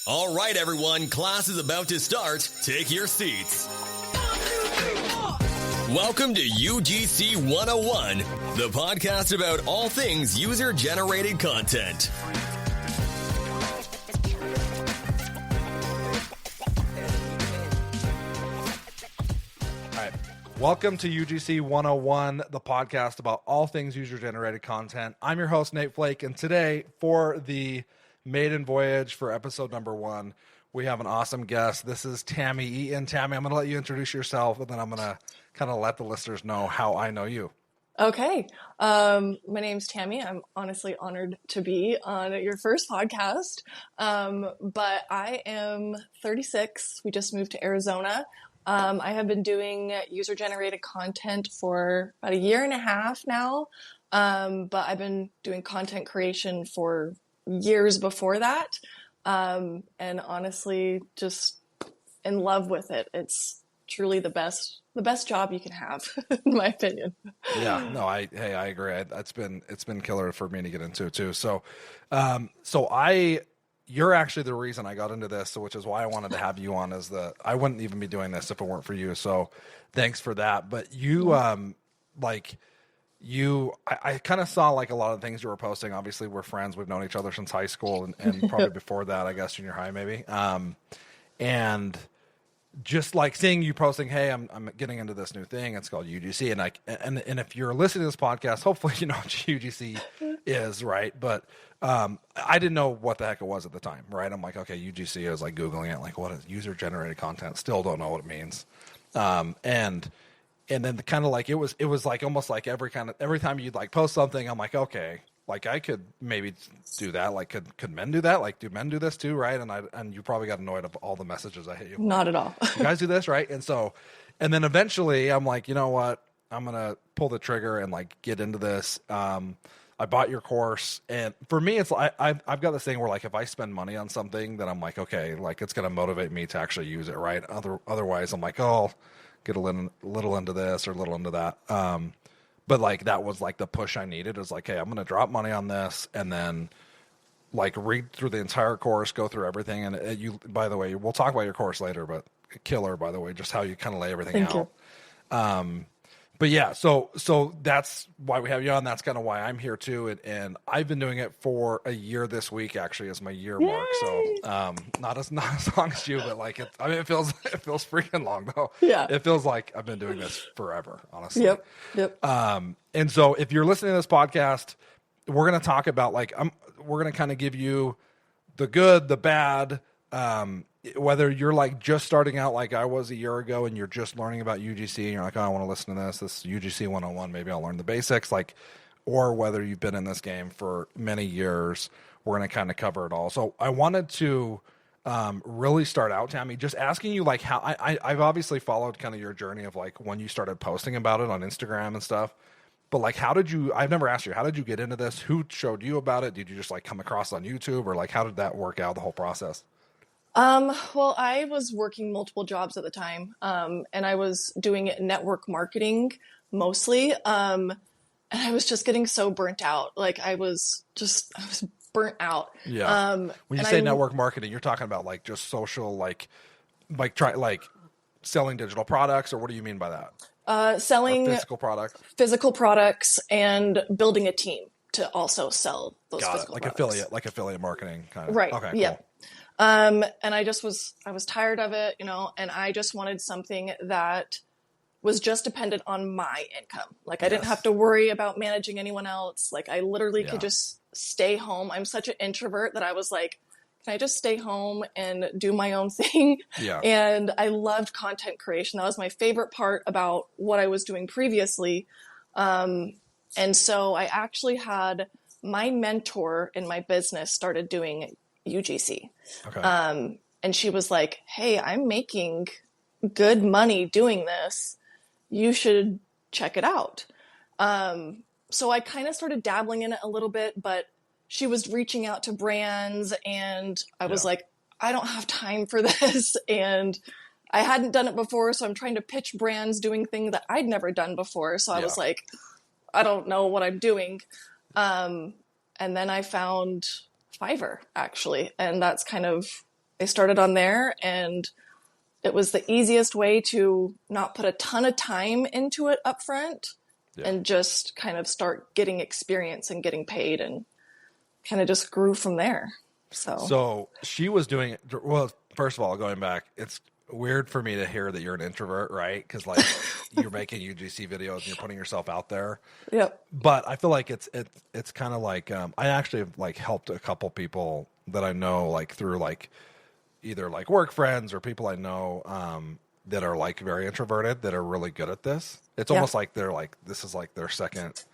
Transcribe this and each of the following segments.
All right, everyone, class is about to start. Take your seats. Welcome to UGC 101, the podcast about all things user-generated content. All right. Welcome to UGC 101, the podcast about all things user-generated content. I'm your host, Nate Flake, and today, for the maiden voyage for episode number 1, we have an awesome guest. This is Tami Eaton. Tami, I'm going to let you introduce yourself, and then I'm going to kind of let the listeners know how I know you. Okay. My name's Tami. I'm honestly honored to be on your first podcast. But I am 36. We just moved to Arizona. I have been doing user-generated content for about a year and a half now. But I've been doing content creation for years before that. And honestly, just in love with it. It's truly the best job you can have, in my opinion. Yeah, no, I agree. It's been killer for me to get into it too. So, you're actually the reason I got into this, so which is why I wanted to have you on. I wouldn't even be doing this if it weren't for you. So, thanks for that. But you, I kind of saw like a lot of things you were posting. Obviously, we're friends. We've known each other since high school, and probably before that, I guess junior high maybe. And just like seeing you posting, hey, I'm getting into this new thing. It's called UGC, and if you're listening to this podcast, hopefully you know what UGC is, right? But I didn't know what the heck it was at the time, right? I'm like, okay, UGC. I was like Googling it, like, what is user generated content? Still don't know what it means. And then kind of like it was like almost like every time you'd like post something, I'm like, okay, like I could maybe do that. Like could men do that? Like do men do this too, right? And you probably got annoyed of all the messages I hit you. Not at all. You guys do this, right? And then eventually I'm like, you know what? I'm gonna pull the trigger and like get into this. I bought your course, and for me, it's like I've got this thing where like if I spend money on something, then I'm like, okay, like it's gonna motivate me to actually use it, right? Otherwise, I'm like, oh, get a little into this or a little into that. But like that was like the push I needed. It was like, hey, I'm gonna drop money on this, and then like read through the entire course, go through everything. And you, by the way, we'll talk about your course later, but killer, by the way, just how you kind of lay everything Thank out. You. But yeah, so that's why we have you on. That's kind of why I'm here too. And I've been doing it for a year this week, actually, as my year Yay! mark. So not as long as you, but like it feels freaking long though. Yeah. It feels like I've been doing this forever, honestly. Yep. And so if you're listening to this podcast, we're gonna talk about we're gonna kind of give you the good, the bad. Whether you're like just starting out like I was a year ago and you're just learning about UGC and you're like, oh, I want to listen to this is UGC 101, maybe I'll learn the basics, or whether you've been in this game for many years, we're going to kind of cover it all. So I wanted to really start out, Tami, just asking you like how I've obviously followed kind of your journey of like when you started posting about it on Instagram and stuff. But like, I've never asked you, how did you get into this? Who showed you about it? Did you just like come across on YouTube, or like, how did that work out, the whole process? Well, I was working multiple jobs at the time, and I was doing network marketing mostly. And I was just getting so burnt out. Like I was burnt out. Yeah. When you say network marketing, you're talking about like just social, like selling digital products, or what do you mean by that? Selling physical products and building a team to also sell those physical products. Like affiliate marketing kind of. Right. Okay. Yeah. Cool. And I was tired of it, and I just wanted something that was just dependent on my income. Like I didn't have to worry about managing anyone else. Like I literally could just stay home. I'm such an introvert that I was like, can I just stay home and do my own thing? Yeah. And I loved content creation. That was my favorite part about what I was doing previously. And so I actually had my mentor in my business started doing UGC. Okay. And she was like, hey, I'm making good money doing this. You should check it out. So I kind of started dabbling in it a little bit, but she was reaching out to brands and I was like, I don't have time for this. And I hadn't done it before. So I'm trying to pitch brands doing things that I'd never done before. So I was like, I don't know what I'm doing. And then I found Fiverr, actually. And that's kind of I started on there, and it was the easiest way to not put a ton of time into it up front and just kind of start getting experience and getting paid, and kind of just grew from there. So she was doing it. Well, first of all, going back, it's weird for me to hear that you're an introvert, right? Because like you're making UGC videos and you're putting yourself out there. Yep. But I feel like it's kind of like I actually have like helped a couple people that I know like through like either like work friends or people I know that are like very introverted that are really good at this. It's almost like they're like this is like their second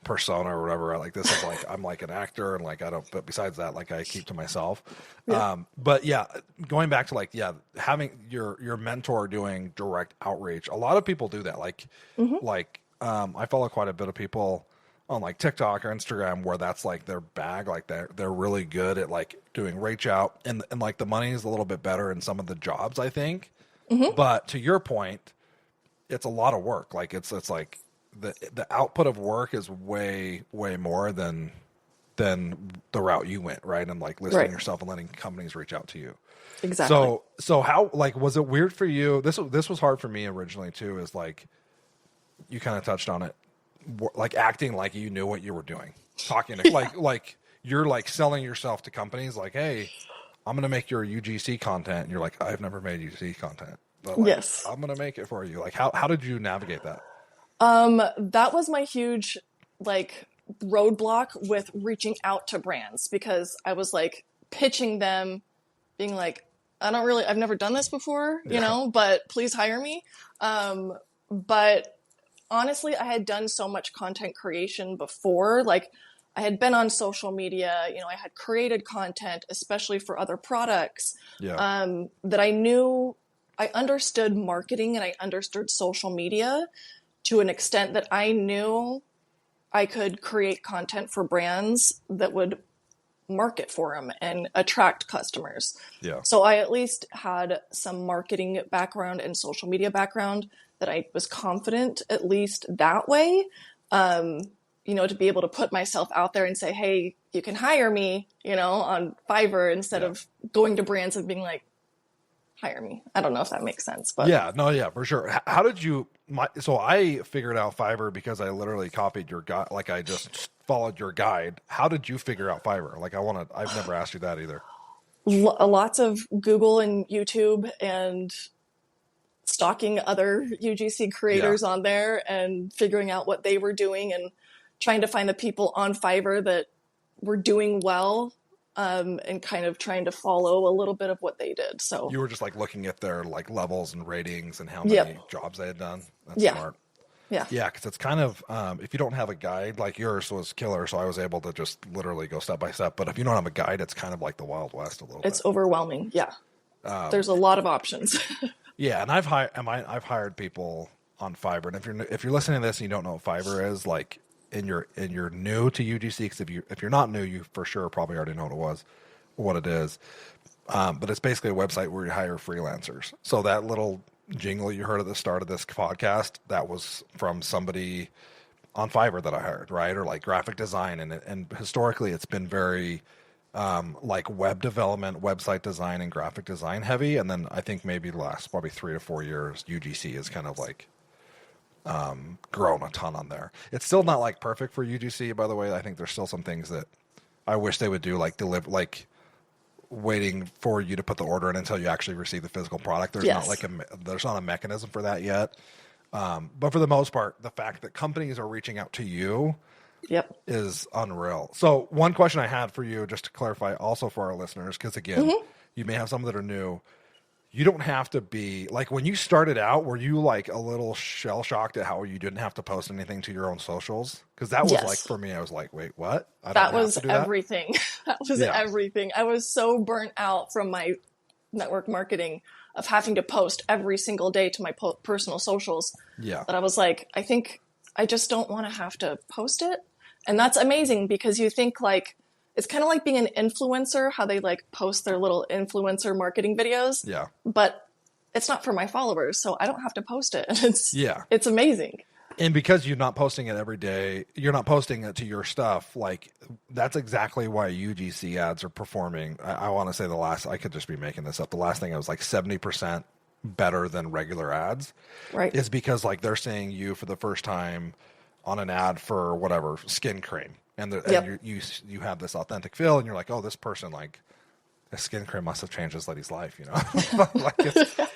persona or whatever. Like this is like I'm like an actor and like I don't. But besides that, like I keep to myself. But yeah, going back to like having your mentor doing direct outreach. A lot of people do that. Like I follow quite a bit of people on like TikTok or Instagram where that's like their bag. Like they're really good at like doing reach out and like the money is a little bit better in some of the jobs, I think. But to your point, it's a lot of work. Like it's like the output of work is way more than the route you went, right? And like listing yourself and letting companies reach out to you. Exactly. So how like was it weird for you? This was hard for me originally too. Is like you kind of touched on it, like acting like you knew what you were doing, talking to, like you're like selling yourself to companies. Like, hey, I'm gonna make your UGC content. And you're like, I've never made UGC content, but like, yes, I'm gonna make it for you. Like, how did you navigate that? That was my huge like roadblock with reaching out to brands, because I was like pitching them, being like, I've never done this before, you know, but please hire me. But honestly, I had done so much content creation before. Like I had been on social media, you know, I had created content, especially for other products, that I understood marketing and I understood social media to an extent that I knew I could create content for brands that would market for them and attract customers. Yeah. So I at least had some marketing background and social media background that I was confident at least that way, you know, to be able to put myself out there and say, hey, you can hire me, you know, on Fiverr instead of going to brands and being like, hire me. I don't know if that makes sense, but for sure. How did you, so I figured out Fiverr because I literally copied your guide. Like I just followed your guide. How did you figure out Fiverr? Like I've never asked you that either. Lots of Google and YouTube and stalking other UGC creators on there and figuring out what they were doing and trying to find the people on Fiverr that were doing well. And kind of trying to follow a little bit of what they did. So you were just like looking at their like levels and ratings and how many jobs they had done. That's smart. Yeah. Cause it's kind of, if you don't have a guide, like yours was killer. So I was able to just literally go step by step, but if you don't have a guide, it's kind of like the Wild West a little bit. It's overwhelming. Yeah. There's a lot of options. And I've hired people on Fiverr. And if you're listening to this and you don't know what Fiverr is, like, and you're new to UGC, because if you're not new, you for sure probably already know what it is. But it's basically a website where you hire freelancers. So that little jingle you heard at the start of this podcast, that was from somebody on Fiverr that I hired, right? Or like graphic design, and historically it's been very like web development, website design, and graphic design heavy. And then I think maybe the last probably 3 to 4 years, UGC is kind of like grown a ton on there. It's still not like perfect for UGC, by the way. I think there's still some things that I wish they would do, like deliver, like waiting for you to put the order in until you actually receive the physical product. There's not like there's not a mechanism for that yet. But for the most part, the fact that companies are reaching out to you is unreal. So one question I had for you, just to clarify also for our listeners, because again, you may have some that are new. You don't have to be, like when you started out, were you like a little shell shocked at how you didn't have to post anything to your own socials? Because that was like, for me, I was like, wait, what? That was everything. That was everything. I was so burnt out from my network marketing of having to post every single day to my personal socials. That I was like, I think I just don't want to have to post it. And that's amazing, because you think like, it's kind of like being an influencer, how they like post their little influencer marketing videos. But it's not for my followers, so I don't have to post it. And it's amazing. And because you're not posting it every day, you're not posting it to your stuff. Like that's exactly why UGC ads are performing. I want to say I could just be making this up. The last thing I was like 70% better than regular ads. Right. Is because like they're seeing you for the first time on an ad for whatever skin cream. And you have this authentic feel and you're like, oh, this person like a skin cream must have changed this lady's life, you know?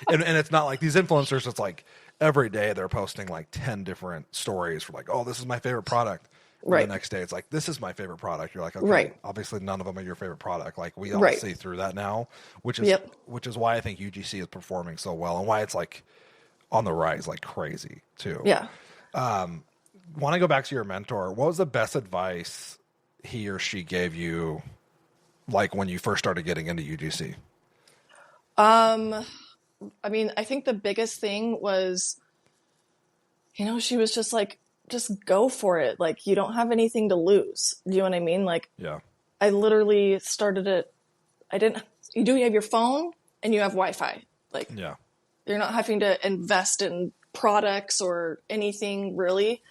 And it's not like these influencers, it's like every day they're posting like 10 different stories for like, oh, this is my favorite product. Right. The next day it's like, this is my favorite product. You're like, okay, obviously none of them are your favorite product. Like we all see through that now, which is why I think UGC is performing so well and why it's like on the rise like crazy too. Yeah. Want to go back to your mentor. What was the best advice he or she gave you like when you first started getting into UGC? I mean, I think the biggest thing was, you know, she was just like, just go for it. Like, you don't have anything to lose. Do you know what I mean? Like, yeah, I literally started it. You have your phone and you have Wi-Fi. Like, yeah, you're not having to invest in products or anything really.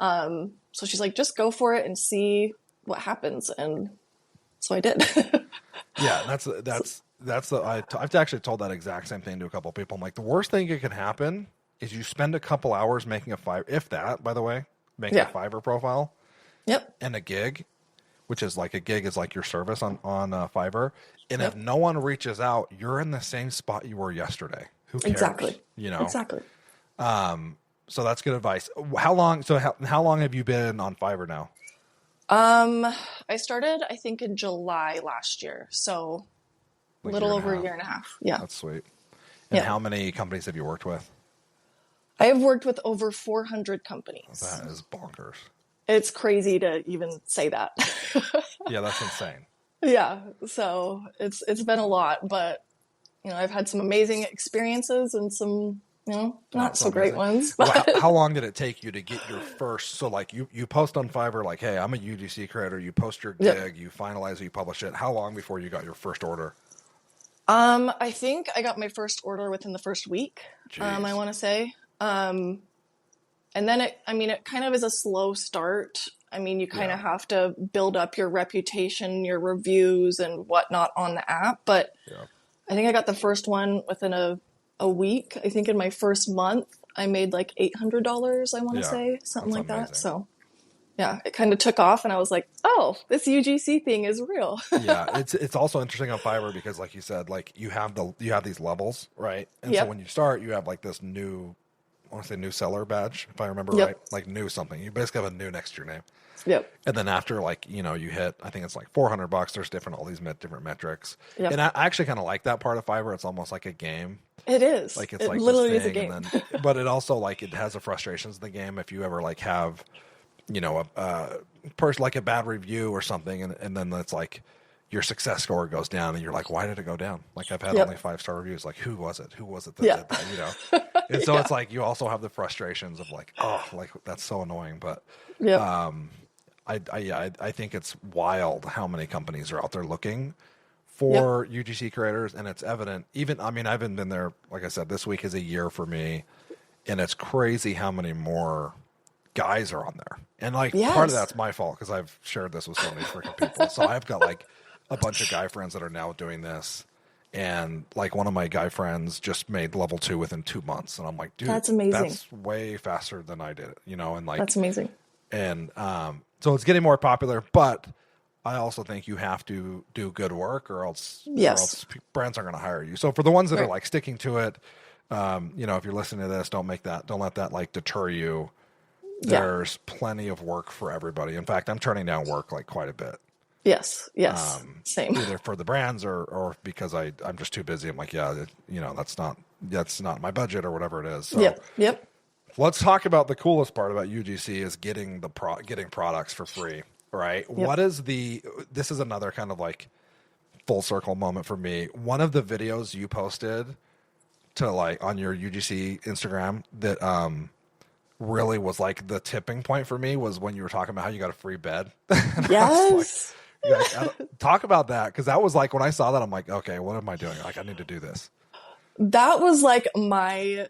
So she's like, just go for it and see what happens. And so I did. Yeah, I've actually told that exact same thing to a couple of people. I'm like, the worst thing that can happen is you spend a couple hours making a Fiverr, if that, by the way, making a Fiverr profile. Yep. And a gig, which is like a gig is like your service on Fiverr. And if no one reaches out, you're in the same spot you were yesterday. Who cares? Exactly. You know? Exactly. So that's good advice. How long have you been on Fiverr now? I started, I think, in July last year. So a little over a year and a half. Yeah. That's sweet. And how many companies have you worked with? I have worked with over 400 companies. That is bonkers. It's crazy to even say that. Yeah, that's insane. Yeah. So it's been a lot, but you know, I've had some amazing experiences and some, you know, not so great ones. But well, how long did it take you to get your first? So like you post on Fiverr, like, hey, I'm a UGC creator. You post your gig, you finalize it, you publish it. How long before you got your first order? I think I got my first order within the first week. I want to say. And then it kind of is a slow start. I mean, you kind of have to build up your reputation, your reviews and whatnot on the app. But I think I got the first one within a week. I think in my first month, I made like $800, I want to say, something like that. So yeah, it kind of took off and I was like, oh, this UGC thing is real. Yeah. It's also interesting on Fiverr because like you said, like you have these levels, right? And so when you start, you have like this new, I want to say new seller badge, if I remember right, like new something. You basically have a new next to your name. Yep. And then after like, you know, you hit, I think it's like $400, there's all these different metrics. Yep. And I actually kind of like that part of Fiverr. It's almost like a game. It is. Like it's it like literally this thing, is a game. and then, but it also like it has the frustrations of the game. If you ever like have, you know, a person like a bad review or something, and then it's like your success score goes down, and you're like, why did it go down? Like I've had only 5-star reviews. Like who was it? Who was it that did that? You know. And so it's like you also have the frustrations of like, oh, like that's so annoying. But I think it's wild how many companies are out there looking for UGC creators, and it's evident. Even I mean, I haven't been there. Like I said, this week is a year for me, and it's crazy how many more guys are on there. And like part of that's my fault because I've shared this with so many freaking people. So I've got like a bunch of guy friends that are now doing this. And like one of my guy friends just made level 2 within 2 months. And I'm like, dude, that's amazing. That's way faster than I did it, you know? And like, that's amazing. And so it's getting more popular, but I also think you have to do good work or else brands aren't going to hire you. So for the ones that are like sticking to it, you know, if you're listening to this, don't let that like deter you. There's plenty of work for everybody. In fact, I'm turning down work like quite a bit. Yes. Same. Either for the brands or because I'm just too busy. I'm like, you know, that's not my budget or whatever it is. So Yep. Let's talk about the coolest part about UGC is getting getting products for free, right? Yep. This is another kind of like full circle moment for me. One of the videos you posted to like on your UGC Instagram that really was like the tipping point for me was when you were talking about how you got a free bed. Yes. Talk about that, because that was like when I saw that, I'm like, okay, what am I doing? Like, I need to do this. That was like my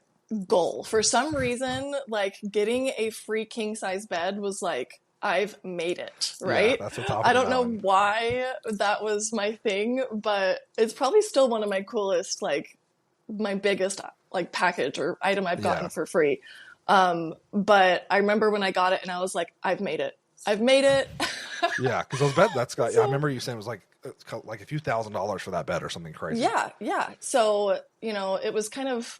goal. For some reason, like getting a free king size bed was like, I've made it, right? Yeah, that's the top of I the don't know mountain. why that was my thing, but it's probably still one of my coolest, like my biggest like package or item I've gotten for free. But I remember when I got it and I was like, I've made it. I've made it. Yeah, because those beds, that's got. I remember you saying it was like a few $1,000s for that bed or something crazy. Yeah. So, it was kind of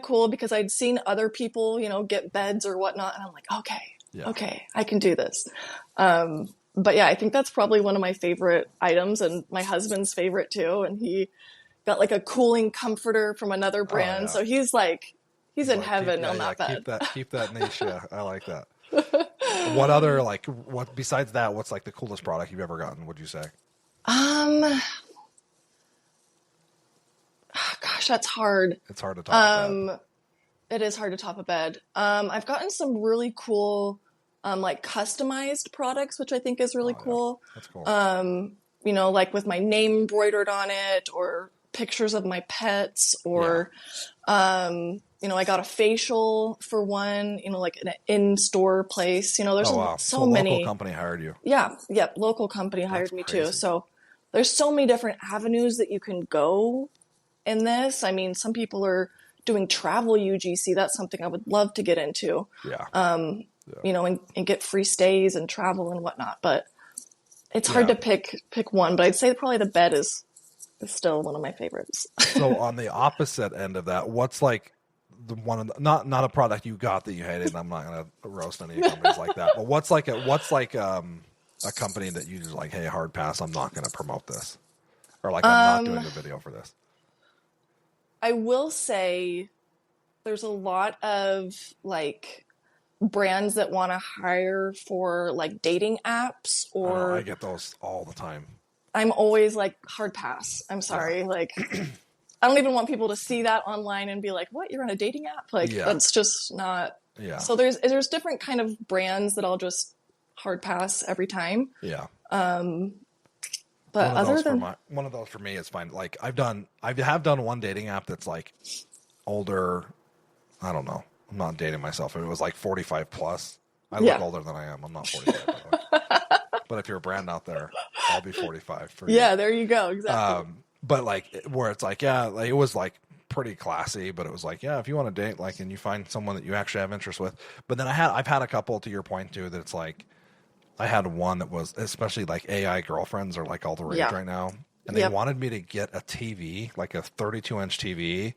cool because I'd seen other people, get beds or whatnot, and I'm like, okay, I can do this. But yeah, I think that's probably one of my favorite items, and my husband's favorite too. And he got like a cooling comforter from another brand, so he's in heaven on that bed. Keep that niche. Yeah, I like that. What other what besides that? What's like the coolest product you've ever gotten? Would you say? Gosh, that's hard. It's hard to top a bed. It is hard to top a bed. I've gotten some really cool, like customized products, which I think is really cool. Yeah. That's cool. Like with my name embroidered on it, or pictures of my pets, or, I got a facial for one, like an in-store place. There's so many. Local company hired you. Yeah. Yep. Local company hired me too. So there's so many different avenues that you can go in this. I mean, some people are doing travel UGC. That's something I would love to get into. Yeah. And get free stays and travel and whatnot. But it's hard to pick one. But I'd say probably the bed is still one of my favorites. So on the opposite end of that, what's like the one of the, not a product you got that you hated? And I'm not going to roast any companies like that. But what's like a company that you just like, hey, hard pass, I'm not going to promote this, or like I'm not doing a video for this? I will say there's a lot of like brands that want to hire for like dating apps, or I get those all the time. I'm always like, hard pass. I'm sorry. Like, I don't even want people to see that online and be like, what, you're on a dating app? Like, that's just not. Yeah. So there's different kind of brands that I'll just hard pass every time. Yeah. But one of those for me is fine. Like I have done one dating app that's like older. I don't know. I'm not dating myself. It was like 45 plus. I look older than I am. I'm not 45, by the way. But if you're a brand out there, I'll be 45 for you. Yeah, there you go. Exactly. But like where it's like, it was like pretty classy, but it was like, if you want to date, like, and you find someone that you actually have interest with. But then I've had a couple, to your point too, that it's like, I had one that was, especially like AI girlfriends are like all the rage right now. And they wanted me to get a TV, like a 32-inch TV,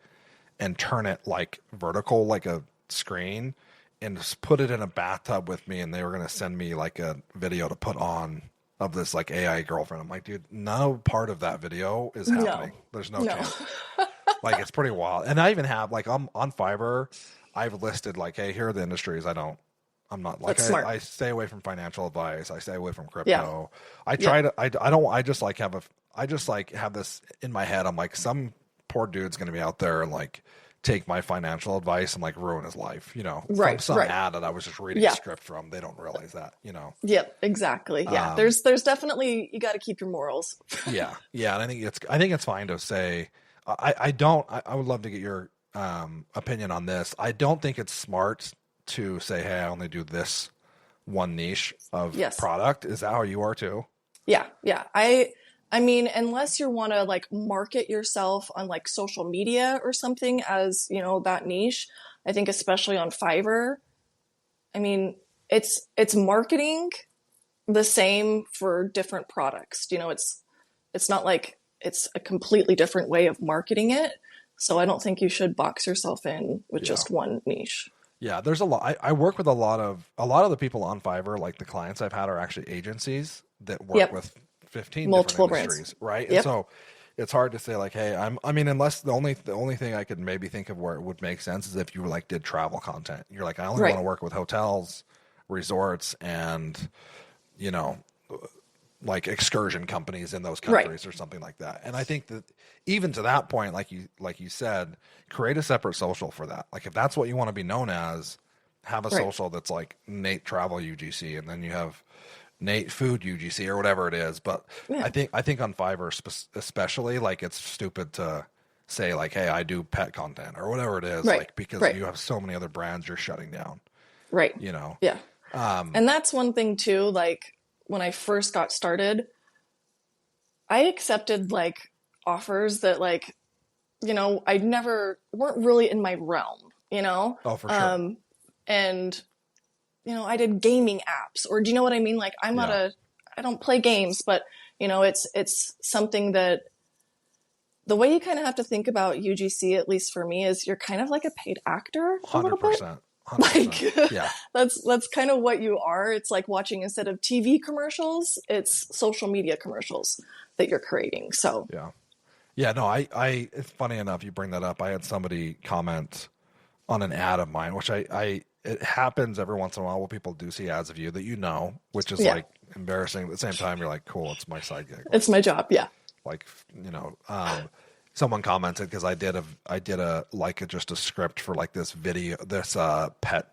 and turn it like vertical, like a screen, and just put it in a bathtub with me. And they were going to send me like a video to put on of this like AI girlfriend. I'm like, dude, no part of that video is happening. There's no chance. Like, it's pretty wild. And I even have like on Fiverr, I've listed like, hey, here are the industries I'm not like, I stay away from financial advice. I stay away from crypto. Yeah. I try to, I just have this in my head. I'm like, some poor dude's going to be out there and like take my financial advice and like ruin his life, from some ad that I was just reading a script from. They don't realize that, Yep, exactly. Yeah. There's definitely, you got to keep your morals. Yeah. And I think it's fine to say, I would love to get your opinion on this. I don't think it's smart to say, hey, I only do this one niche of product. Is that how you are too? Yeah. I mean, unless you want to like market yourself on like social media or something as, that niche, I think especially on Fiverr, I mean, it's marketing the same for different products. It's not like it's a completely different way of marketing it. So I don't think you should box yourself in with just one niche. Yeah, there's a lot. I work with a lot of the people on Fiverr, like the clients I've had are actually agencies that work with 15 multiple different industries, brands. Right? And so it's hard to say like, hey, unless the only thing I could maybe think of where it would make sense is if you like did travel content. You're like, I only want to work with hotels, resorts, and like excursion companies in those countries or something like that. And I think that even to that point, like you said, create a separate social for that. Like if that's what you want to be known as, have a social that's like Nate Travel UGC, and then you have Nate Food UGC or whatever it is. But I think on Fiverr especially, like it's stupid to say like, hey, I do pet content or whatever it is, Right. like, because Right. you have so many other brands you're shutting down, Right. you know? Yeah. And that's one thing too, like when I first got started, I accepted like offers that like, you know, weren't really in my realm, you know? Oh, for sure. And, you know, I did gaming apps, or do you know what I mean? Like I don't play games, but you know, it's something that the way you kind of have to think about UGC, at least for me, is you're kind of like a paid actor a little bit. 100%. Like, Yeah. that's kind of what you are. It's like watching, instead of TV commercials, it's social media commercials that you're creating. So Yeah, no, I it's funny enough you bring that up. I had somebody comment on an ad of mine, which it happens every once in a while where people do see ads of you that you know, which is like embarrassing. At the same time, you're like, cool, it's my side gig. It's my job. Yeah. Like, you know, someone commented because I did just a script for like this video, this pet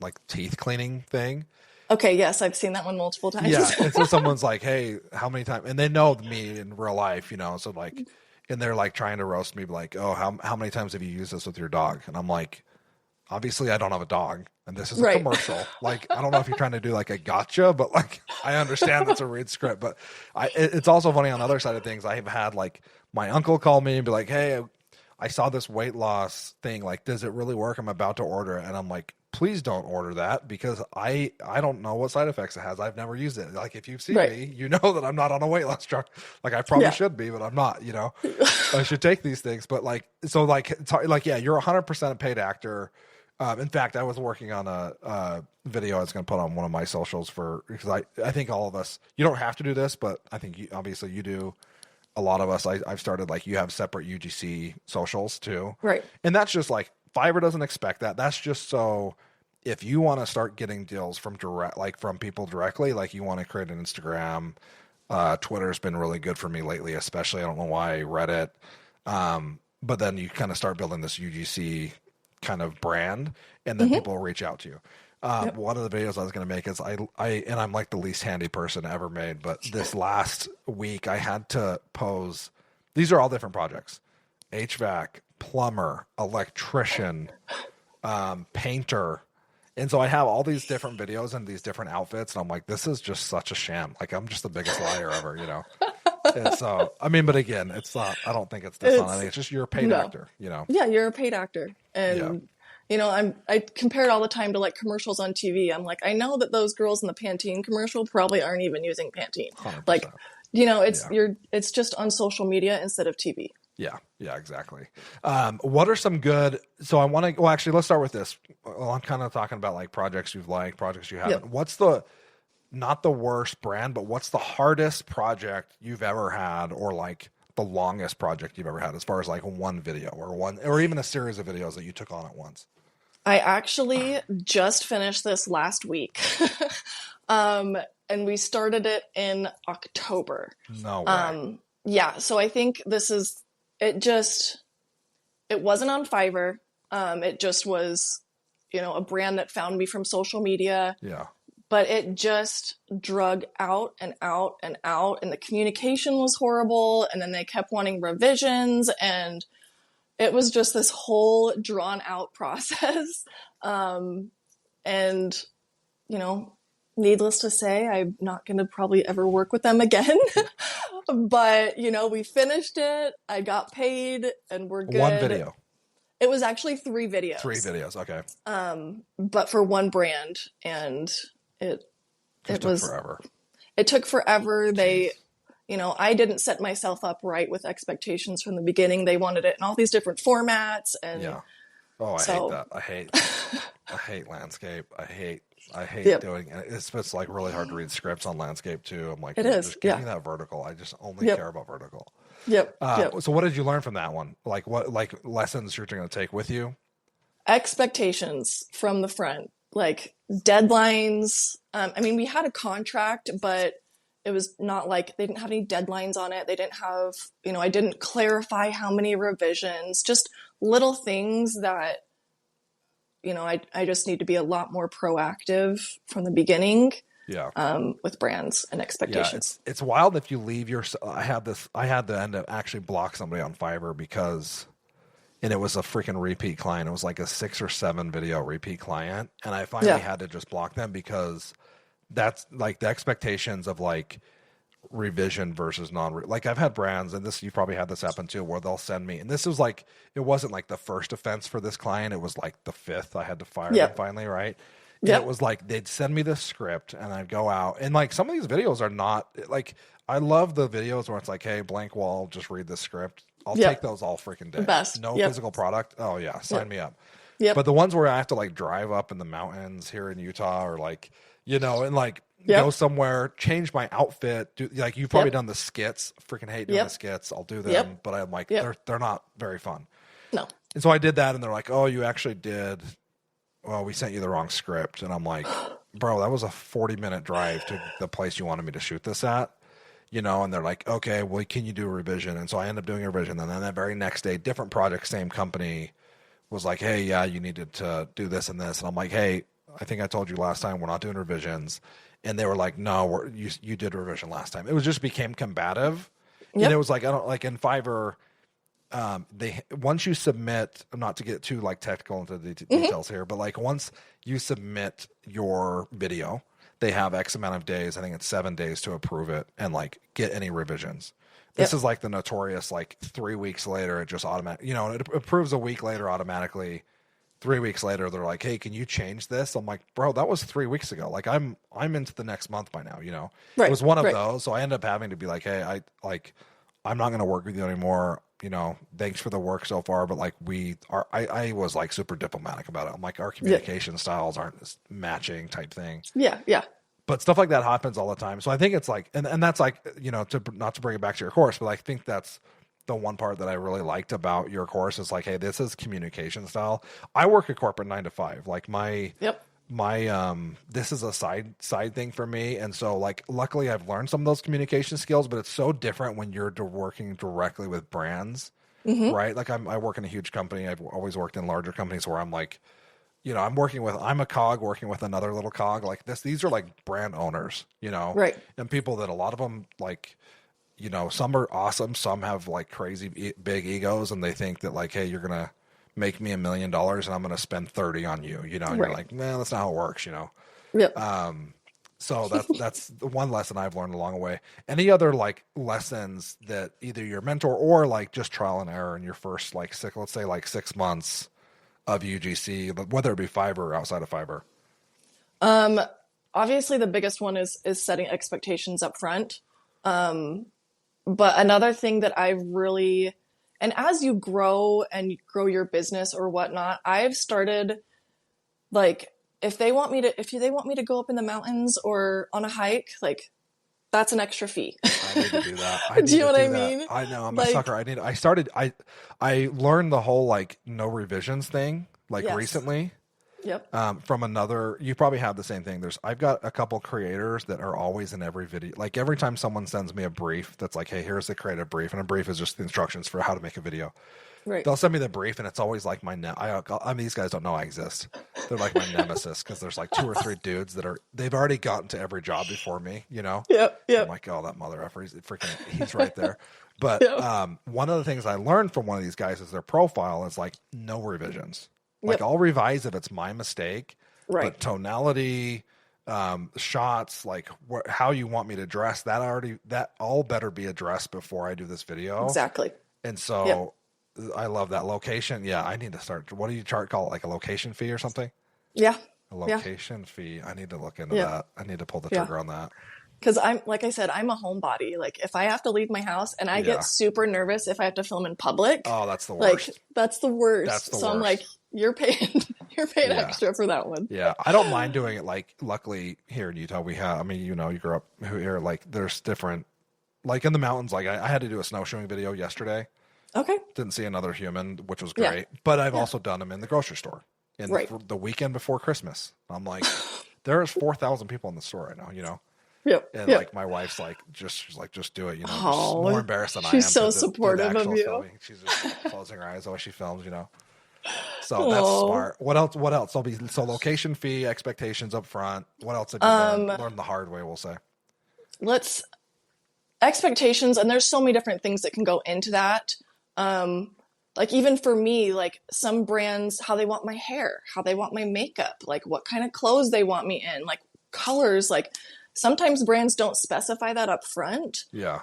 like teeth cleaning thing. Okay. Yes, I've seen that one multiple times. Yeah, and so someone's like, hey, how many times? And they know me in real life, you know, so like, and they're like trying to roast me, like, oh, how many times have you used this with your dog? And I'm like, obviously I don't have a dog, and this is a commercial. Like, I don't know if you're trying to do like a gotcha, but like, I understand that's a read script. But it's also funny on the other side of things. I've had like my uncle call me and be like, hey, I saw this weight loss thing. Like, does it really work? I'm about to order it. And I'm like, please don't order that, because I don't know what side effects it has. I've never used it. Like, if you've seen me, you know that I'm not on a weight loss drug. Like, I probably should be, but I'm not, you know. I should take these things. But like, so like, yeah, you're 100% a paid actor. In fact, I was working on a video I was going to put on one of my socials because I think all of us, you don't have to do this, but I think obviously you do. A lot of us, I've started like, you have separate UGC socials too. Right. And that's just like, Fiverr doesn't expect that. That's just so if you want to start getting deals from people directly, like you want to create an Instagram, Twitter's been really good for me lately, especially. I don't know why, Reddit. But then you kind of start building this UGC kind of brand, and then people will reach out to you. One of the videos I was going to make is I'm like the least handy person ever made, but this last week I had to pose. These are all different projects: HVAC, plumber, electrician, painter. And so I have all these different videos and these different outfits, and I'm like, this is just such a sham. Like, I'm just the biggest liar ever, you know? And so, I mean, but again, it's not, I don't think it's this. I think it's just you're a paid actor, you know? Yeah, you're a paid actor. And, you know, I compare it all the time to like commercials on TV. I'm like, I know that those girls in the Pantene commercial probably aren't even using Pantene. 100%. Like, you know, it's just on social media instead of TV. Yeah, exactly. What are some good, so I want to, well, actually, let's start with this. Well, I'm kind of talking about like projects you've liked, projects you haven't. What's not the worst brand, but what's the hardest project you've ever had, or like the longest project you've ever had, as far as like one video or even a series of videos that you took on at once? I actually just finished this last week. And we started it in October. No way. Yeah, so I think it wasn't on Fiverr. It just was, you know, a brand that found me from social media. Yeah. But it just drug out and out and out, and the communication was horrible. And then they kept wanting revisions, and it was just this whole drawn out process. And, you know, needless to say, I'm not going to probably ever work with them again. But, you know, we finished it. I got paid, and we're good. One video. It was actually 3 videos. 3 videos. Okay. But for one brand, and it took forever. It took forever. They, you know, I didn't set myself up right with expectations from the beginning. They wanted it in all these different formats, and yeah. Oh, I hate that. I hate landscape. I hate doing it. It's like really hard to read scripts on landscape too. I'm like, just give me that vertical. I just only care about vertical. Yep. So what did you learn from that one? Like what lessons you're going to take with you? Expectations from the front, like deadlines. I mean, we had a contract, but it was not like they didn't have any deadlines on it. They didn't have, you know, I didn't clarify how many revisions, just little things that, you know, I just need to be a lot more proactive from the beginning. Yeah. With brands and expectations. Yeah, it's wild if you leave your. I had to end up actually block somebody on Fiverr because and it was a freaking repeat client. It was like a 6 or 7 video repeat client. And I finally had to just block them because that's like the expectations of like revision versus like I've had brands, and this, you probably had this happen too, where they'll send me, and this was like, it wasn't like the first offense for this client. It was like the 5th. I had to fire them finally. Right. And it was like, they'd send me the script and I'd go out, and like some of these videos are not like, I love the videos where it's like, hey, blank wall, just read this script. I'll take those all freaking day. Best. No physical product. Oh yeah. Sign me up. But the ones where I have to like drive up in the mountains here in Utah, or like, and like go somewhere, change my outfit. Like you've probably done the skits. Freaking hate doing the skits. I'll do them, but I'm like, they're not very fun. No. And so I did that, and they're like, oh, you actually did. Well, we sent you the wrong script. And I'm like, bro, that was a 40-minute drive to the place you wanted me to shoot this at. And they're like, okay, well, can you do a revision? And so I ended up doing a revision. And then that very next day, different project, same company, was like, hey, yeah, you needed to do this and this. And I'm like, hey, I think I told you last time we're not doing revisions. And they were like, no, you did revision last time. It was just became combative. And it was like, I don't like in Fiverr, once you submit, not to get too like technical into the details here, but like once you submit your video, they have X amount of days. I think it's 7 days to approve it and like get any revisions. This is like the notorious, like 3 weeks later, it just automatic, it approves a week later automatically. 3 weeks later, they're like, hey, can you change this? I'm like, bro, that was 3 weeks ago. Like I'm into the next month by now, It was one of those. So I ended up having to be like, hey, I'm not going to work with you anymore. Thanks for the work so far. But like I was like super diplomatic about it. I'm like, our communication styles aren't matching type thing. Yeah. Yeah. But stuff like that happens all the time. So I think it's like, and that's like, to not to bring it back to your course, but I think that's the one part that I really liked about your course is like, hey, this is communication style. I work a corporate 9 to 5. Like my this is a side thing for me. And so like, luckily I've learned some of those communication skills, but it's so different when you're working directly with brands, right? Like I work in a huge company. I've always worked in larger companies where I'm like, I'm a cog working with another little cog like this. These are like brand owners, right. And people that a lot of them like, some are awesome. Some have like crazy big egos, and they think that like, hey, you're going to make me $1 million and I'm going to spend 30 on you, and you're like, man, that's not how it works, Yep. So that's the one lesson I've learned along the way. Any other like lessons that either your mentor or like just trial and error in your first like let's say like 6 months of UGC, whether it be Fiverr or outside of Fiverr? Obviously the biggest one is setting expectations up front. But another thing that I really, and as you grow and you grow your business or whatnot, I've started like, if they want me to go up in the mountains or on a hike, like that's an extra fee. I need to do that. Do you know what I mean? I know, I'm a sucker. I learned the whole like no revisions thing recently. Yep. From another, you probably have the same thing. I've got a couple creators that are always in every video. Like every time someone sends me a brief that's like, hey, here's the creative brief. And a brief is just the instructions for how to make a video. Right. They'll send me the brief, and it's always like I mean, these guys don't know I exist. They're like my nemesis because there's like 2 or 3 dudes they've already gotten to every job before me, Yep. I'm like, oh, that mother effer, he's right there. But one of the things I learned from one of these guys is their profile is like no revisions. Like I'll revise if it's my mistake, but tonality, shots, like how you want me to dress, that all better be addressed before I do this video. Exactly. And so I love that location. Yeah, I need to start. What do you call it? Like a location fee or something? Yeah. A location fee. I need to look into that. I need to pull the trigger on that. Because like I said, I'm a homebody. Like if I have to leave my house, and I get super nervous if I have to film in public. Oh, that's the worst. Like that's the worst. That's the so worst. I'm like, you're paying extra for that one. Yeah, I don't mind doing it. Like luckily here in Utah, we have. I mean, you grew up here. Like there's different. Like in the mountains, like I had to do a snowshoeing video yesterday. Okay. Didn't see another human, which was great. But I've also done them in the grocery store in the weekend before Christmas. I'm like, there's 4,000 people in the store right now. Yep. And like my wife's like, she's like, just do it. She's more embarrassed than I am. She's so supportive of you. Filming. She's just like, closing her eyes while she films. So that's smart. What else? So location fee, expectations up front. What else have you learned the hard way? We'll say. Expectations, and there's so many different things that can go into that. like even for me, like some brands, how they want my hair, how they want my makeup, like what kind of clothes they want me in, like colors, like sometimes brands don't specify that up front. Yeah.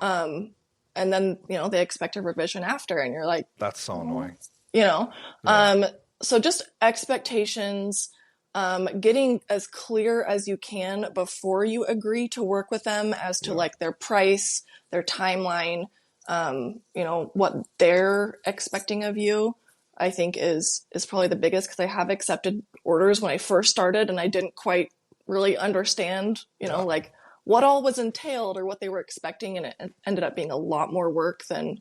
And then, they expect a revision after, and you're like, that's so annoying. Yeah. So just expectations, getting as clear as you can before you agree to work with them as to like their price, their timeline, what they're expecting of you, I think is probably the biggest, because I have accepted orders when I first started and I didn't quite really understand, like what all was entailed or what they were expecting. And it ended up being a lot more work than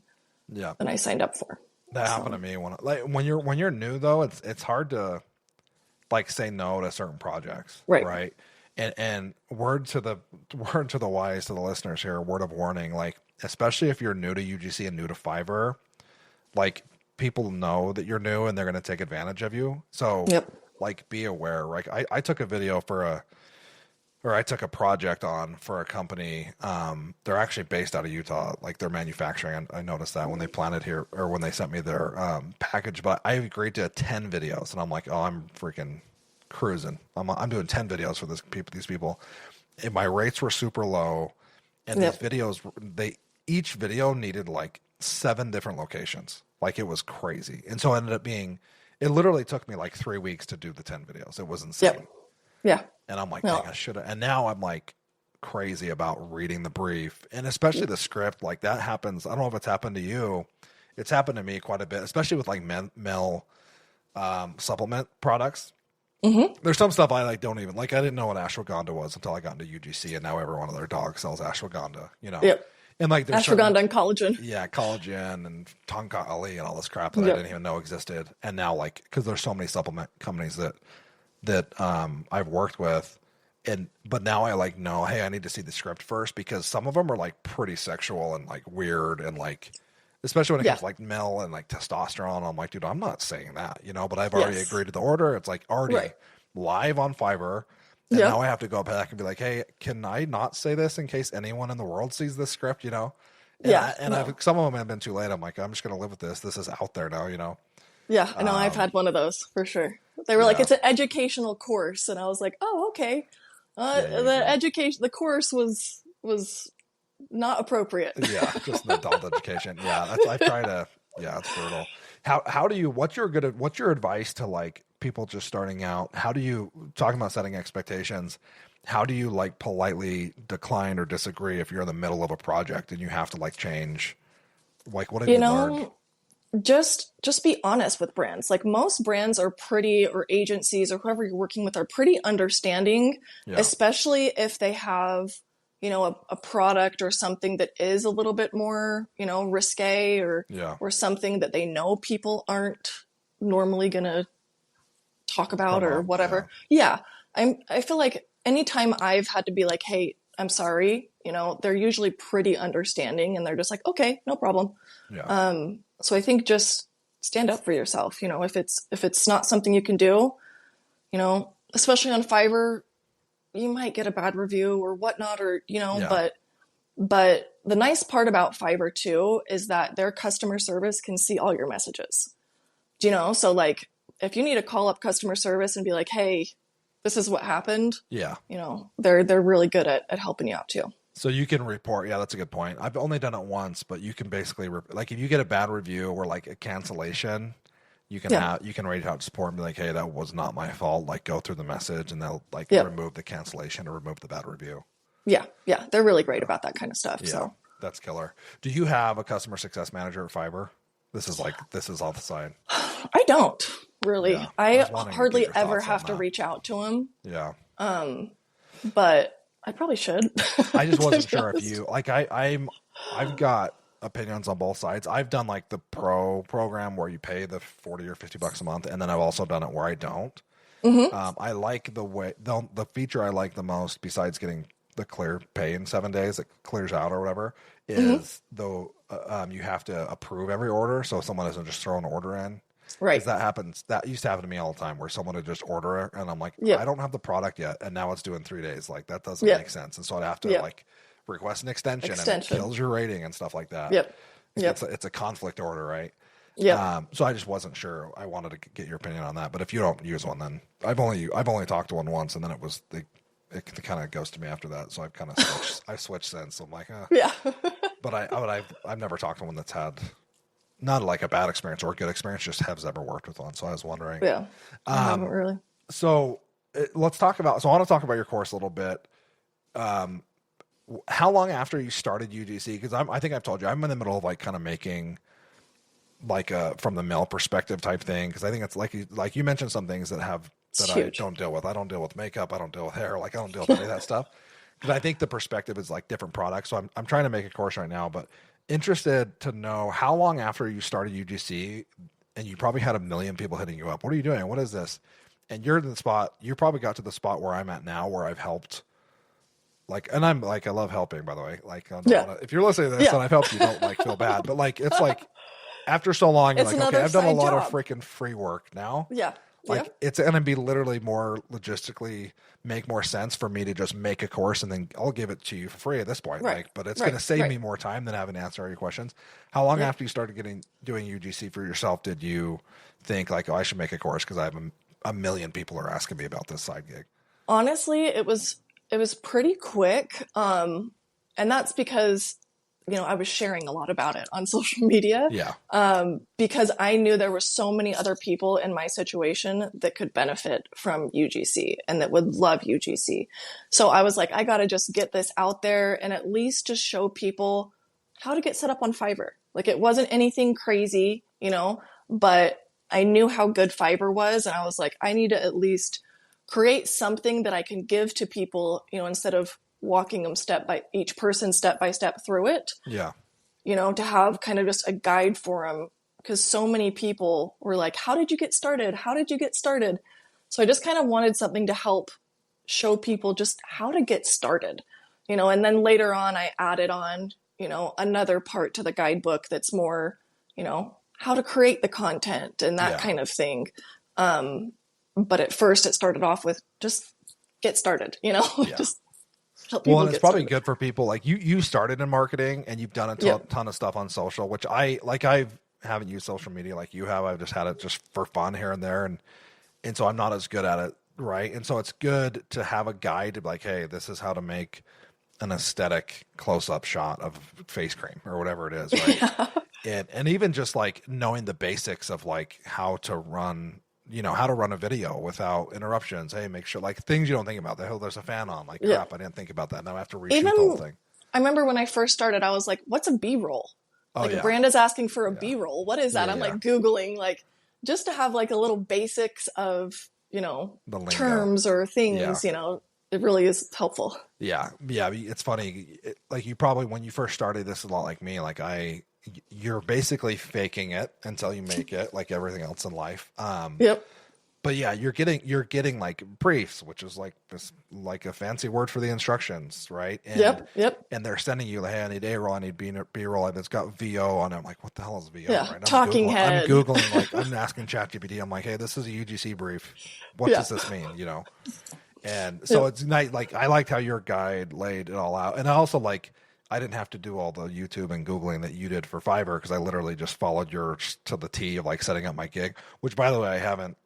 I signed up for. That happened to me when you're new though, it's hard to like say no to certain projects. Right. And word to the wise, to the listeners here, word of warning, like, especially if you're new to UGC and new to Fiverr, like people know that you're new and they're going to take advantage of you. So like be aware. Like I took a video I took a project on for a company. They're actually based out of Utah, like they're manufacturing. I noticed that when they planted here, or when they sent me their package, but I agreed to 10 videos and I'm like, oh, I'm freaking cruising. I'm doing 10 videos for these people. And my rates were super low. And these videos, each video needed like 7 different locations. Like it was crazy. And so it ended up it literally took me like 3 weeks to do the 10 videos. It was insane. Yeah. And I'm like, dang, I should have. And now I'm like crazy about reading the brief, and especially the script. Like that happens. I don't know if it's happened to you. It's happened to me quite a bit, especially with like male supplement products. Mm-hmm. There's some stuff I like don't even like. I didn't know what ashwagandha was until I got into UGC, and now every one of their dogs sells ashwagandha. And like there's ashwagandha and collagen. Yeah, collagen and tonka ali and all this crap that I didn't even know existed. And now like because there's so many supplement companies that I've worked with, but now I like know, hey, I need to see the script first, because some of them are like pretty sexual and like weird, and like especially when it comes to like male and like testosterone. I'm like, dude, I'm not saying that, but I've already agreed to the order. It's like already live on Fiverr, and now I have to go back and be like, hey, can I not say this in case anyone in the world sees this script? And some of them have been too late. I'm like, I'm just gonna live with this. This is out there now. Yeah, I know. I've had one of those for sure. They were like, it's an educational course. And I was like, oh, okay. The course was not appropriate. Yeah, just an adult education. Yeah, I try to, it's brutal. How do you, what's your advice to like people just starting out? How do you, talking about setting expectations, how do you like politely decline or disagree if you're in the middle of a project and you have to like change? Like, what have you learned? Just be honest with brands. Like most brands are or agencies or whoever you're working with are pretty understanding, especially if they have, a product or something that is a little bit more, risque or something that they know people aren't normally going to talk about or whatever. I feel like anytime I've had to be like, hey, I'm sorry, they're usually pretty understanding, and they're just like, okay, no problem. So I think just stand up for yourself. If it's not something you can do, especially on Fiverr, you might get a bad review or whatnot, or, but the nice part about Fiverr too, is that their customer service can see all your messages, So like, if you need to call up customer service and be like, hey, this is what happened. They're really good at helping you out too. So you can report. Yeah, that's a good point. I've only done it once, but you can basically like if you get a bad review or like a cancellation, you can reach out to support and be like, hey, that was not my fault. Like go through the message, and they'll like remove the cancellation or remove the bad review. Yeah, they're really great about that kind of stuff. Yeah, so that's killer. Do you have a customer success manager at Fiverr? This is off the side. I don't really. Yeah, I hardly ever have to reach out to him. Yeah. But I probably should. I just wasn't sure if you like. I've got opinions on both sides. I've done like the pro program where you pay the $40 or $50 a month, and then I've also done it where I don't. Mm-hmm. I like the feature I like the most, besides getting the clear pay in 7 days, it clears out or whatever, is though you have to approve every order, so someone doesn't just throw an order in. Right. That happens. That used to happen to me all the time, where someone would just order it, and I'm like, I don't have the product yet, and now it's due in 3 days. Like that doesn't make sense, and so I'd have to like request an extension, and it kills your rating and stuff like that. It's a conflict order, right? Yeah. So I just wasn't sure. I wanted to get your opinion on that. But if you don't use one, then I've only talked to one once, and then it kind of goes to me after that. So I've kind of switched. I switched since. So I'm like, Yeah. But I've never talked to one that's had not like a bad experience or a good experience. Just has ever worked with one. So I was wondering. Yeah. I haven't really. So let's talk about. So I want to talk about your course a little bit. How long after you started UGC? Because I think I've told you I'm in the middle of like kind of making like a from the male perspective type thing, because I think it's like you mentioned some things that I don't deal with. I don't deal with makeup. I don't deal with hair. Like I don't deal with any of that stuff. Because I think the perspective is like different products. So I'm trying to make a course right now, but interested to know how long after you started UGC, and you probably had 1 million people hitting you up. What are you doing? What is this? And you're in the spot. You probably got to the spot where I'm at now, where I've helped. Like, and I'm like, I love helping, by the way. Like, if you're listening to this and I've helped you, don't like feel bad. But like, it's like after so long, you're like, okay, I've done a lot of freaking free work now. Yeah. Like it's going to be literally more logistically make more sense for me to just make a course and then I'll give it to you for free at this point. Right. Like, but it's going to save me more time than having to answer all your questions. How long after you started doing UGC for yourself did you think like, oh, I should make a course because I have a million people are asking me about this side gig? Honestly, it was pretty quick. And that's because, I was sharing a lot about it on social media. Yeah. Because I knew there were so many other people in my situation that could benefit from UGC and that would love UGC. So I was like, I got to just get this out there and at least just show people how to get set up on Fiverr. Like it wasn't anything crazy, but I knew how good Fiverr was. And I was like, I need to at least create something that I can give to people, instead of walking them step by step through it. Yeah. To have kind of just a guide for them, because so many people were like, how did you get started? How did you get started? So I just kind of wanted something to help show people just how to get started, and then later on I added on, another part to the guidebook that's more, how to create the content and that kind of thing. But at first it started off with just get started, just help people. Well, and it's probably good for people like you started in marketing and you've done a ton of stuff on social, which I haven't used social media like you have. I've just had it just for fun here and there. And so I'm not as good at it. Right. And so it's good to have a guide to be like, hey, this is how to make an aesthetic close-up shot of face cream or whatever it is. Right. And even just like knowing the basics of like how to run a video without interruptions. Hey, make sure like things you don't think about. There's a fan on. Like crap, I didn't think about that. Now I have to reshoot the whole thing. I remember when I first started, I was like, "What's a B-roll?" A brand is asking for a B-roll. What is that? I'm like Googling like just to have like a little basics of the terms or things. It really is helpful. Yeah. It's funny. Like you probably when you first started, this is a lot like me. Like you're basically faking it until you make it, like everything else in life. Yep. But yeah, you're getting like briefs, which is like this, like a fancy word for the instructions, right? And, Yep. And they're sending you like, hey, I need A-roll, I need B-roll, and it's got VO on it. I'm like, what the hell is VO? Yeah. Right? Talking head. I'm Googling, like I'm asking ChatGPT. I'm like, hey, this is a UGC brief. What does this mean? And so it's nice. Like I liked how your guide laid it all out, and I also like. I didn't have to do all the YouTube and Googling that you did for Fiverr because I literally just followed yours to the T of like setting up my gig, which by the way, I haven't,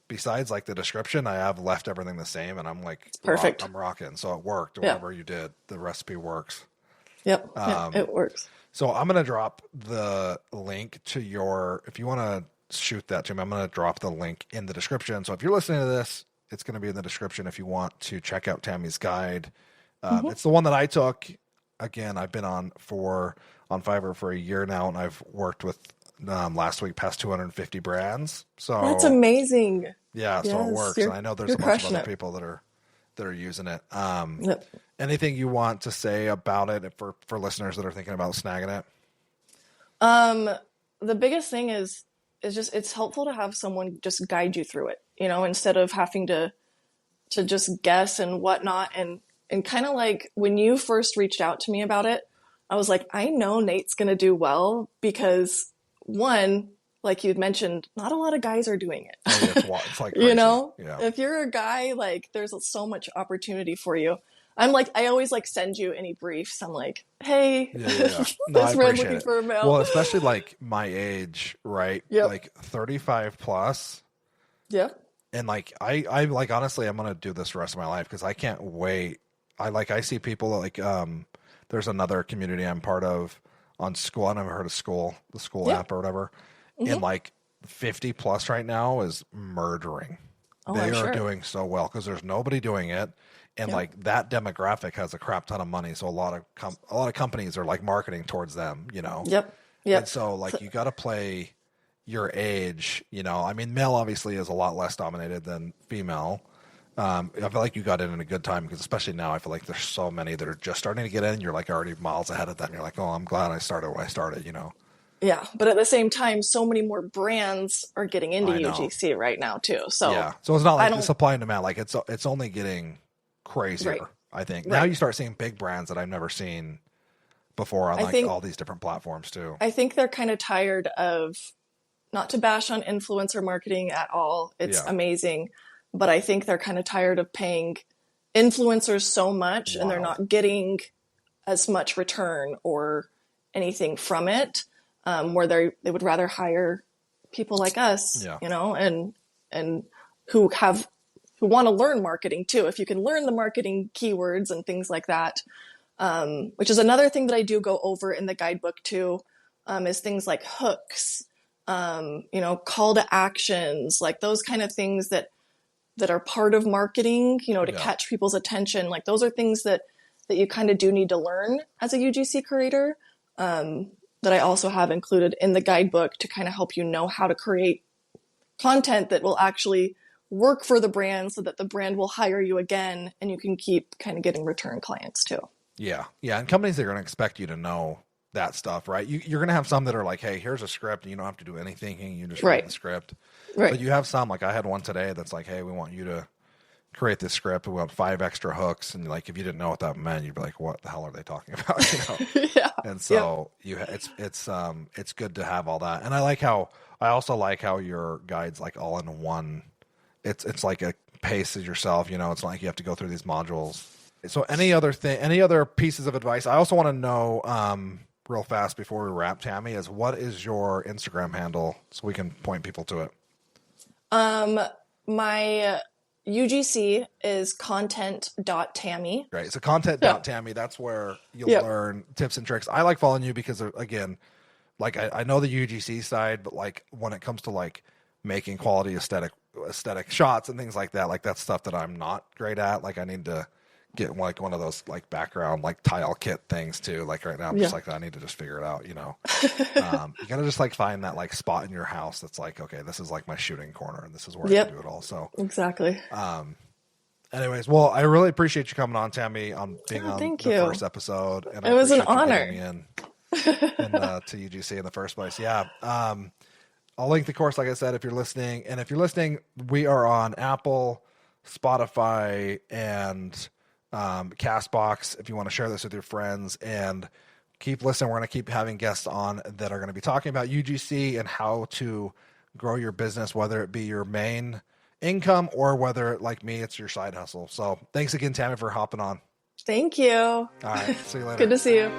besides like the description, I have left everything the same and I'm like, perfect. I'm rocking. So it worked. Whatever you did, the recipe works. Yep. It works. So I'm going to drop the link to if you want to shoot that to me, I'm going to drop the link in the description. So if you're listening to this, it's going to be in the description if you want to check out Tami's guide. It's the one that I took. Again, I've been on Fiverr for a year now, and I've worked with last week past 250 brands. So that's amazing. Yeah, so it works. And I know there's a bunch of other people that are using it. Anything you want to say about it for listeners that are thinking about snagging it? The biggest thing is just it's helpful to have someone just guide you through it. Instead of having to just guess and whatnot and kind of like when you first reached out to me about it, I was like, I know Nate's going to do well because one, like you'd mentioned, not a lot of guys are doing it. It's like crazy. If you're a guy, like there's so much opportunity for you. I'm like, I always like send you any briefs. I'm like, hey, Yeah. No, I this red appreciate looking it. for a male. Well, especially like my age, right? Yep. Like 35 plus. Yep. And like, I like, honestly, I'm going to do this the rest of my life because I can't wait. I see people like, there's another community I'm part of on School. I never heard of the School Yep. app or whatever. Mm-hmm. And like 50 plus right now is murdering. They I'm are sure. doing so well because there's nobody doing it. And Yep. like that demographic has a crap ton of money. So a lot of companies are like marketing towards them, you know? Yep. Yep. And so like you got to play your age, you know. I mean, male obviously is a lot less dominated than female. I feel like you got in a good time because especially now I feel like there's so many that are just starting to get in. You're like already miles ahead of them. You're like, oh, I'm glad I started when I started, you know. Yeah, but at the same time, so many more brands are getting into I know. UGC right now too. So Yeah, so it's not I like don't- the supply and demand. Like it's only getting crazier. Right. I think Right. now you start seeing big brands that I've never seen before on I like think- all these different platforms too. I think they're kind of tired of, not to bash on influencer marketing at all. It's Yeah. amazing, but I think they're kind of tired of paying influencers so much and they're Wow. not getting as much return or anything from it. Where they would rather hire people like us, Yeah. you know, and who want to learn marketing too. If you can learn the marketing keywords and things like that, which is another thing that I do go over in the guidebook too, is things like hooks, you know, call to actions, like those kind of things that are part of marketing, you know, to Yeah. catch people's attention. Like those are things that you kind of do need to learn as a UGC creator. That I also have included in the guidebook to kind of help you know how to create content that will actually work for the brand so that the brand will hire you again and you can keep kind of getting return clients too. Yeah, and companies are going to expect you to know that stuff, right? You're going to have some that are like, hey, here's a script, and you don't have to do any thinking. You just Right. read the script. Right. But you have some, like I had one today that's like, hey, we want you to create this script. We want 5 extra hooks, and like if you didn't know what that meant, you'd be like, what the hell are they talking about? You know? Yeah. And so it's good to have all that. And I also like how your guide's like all in one. It's like a paces yourself, you know. It's not like you have to go through these modules. So any other pieces of advice? I also want to know real fast before we wrap, Tami, is what is your Instagram handle so we can point people to it? My UGC is content.tami. Right. So content.tami, that's where you'll Yep. learn tips and tricks. I like following you because again, like I know the UGC side, but like when it comes to like making quality aesthetic shots and things like that, like that's stuff that I'm not great at. Like I need to get like one of those like background like tile kit things too. Like right now I'm just like, I need to just figure it out, you know. You gotta just like find that like spot in your house that's like, okay, this is like my shooting corner and this is where I Yep. can do it all. So Exactly. anyways, well, I really appreciate you coming on, Tami, on being on thank the you. first episode. And It was an appreciate you honor. getting me in to UGC in the first place. Yeah. I'll link the course, like I said, if you're listening. And if you're listening, we are on Apple, Spotify, and Castbox if you want to share this with your friends. And keep listening. We're going to keep having guests on that are going to be talking about UGC and how to grow your business, whether it be your main income or whether, like me, it's your side hustle. So thanks again, Tami, for hopping on. Thank you. All right. See you later. Good to see you.